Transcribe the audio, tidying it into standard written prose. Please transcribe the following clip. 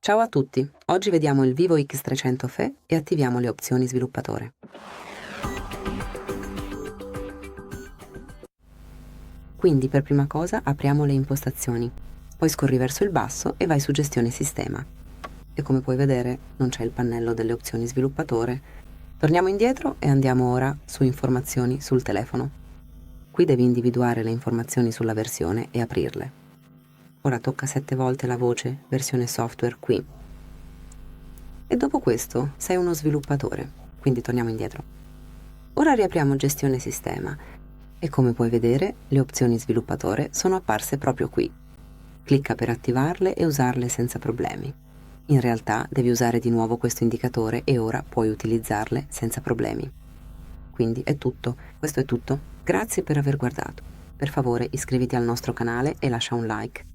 Ciao a tutti, oggi vediamo il VIVO X300 FE e attiviamo le opzioni sviluppatore. Quindi per prima cosa apriamo le impostazioni, poi scorri verso il basso e vai su Gestione Sistema. E come puoi vedere non c'è il pannello delle opzioni sviluppatore. Torniamo indietro e andiamo ora su Informazioni sul telefono. Qui devi individuare le informazioni sulla versione e aprirle. Ora tocca 7 volte la voce Versione software qui. E dopo questo sei uno sviluppatore, quindi torniamo indietro. Ora riapriamo Gestione Sistema e come puoi vedere le opzioni sviluppatore sono apparse proprio qui. Clicca per attivarle e usarle senza problemi. In realtà devi usare di nuovo questo indicatore e ora puoi utilizzarle senza problemi. Quindi è tutto, questo è tutto. Grazie per aver guardato. Per favore iscriviti al nostro canale e lascia un like.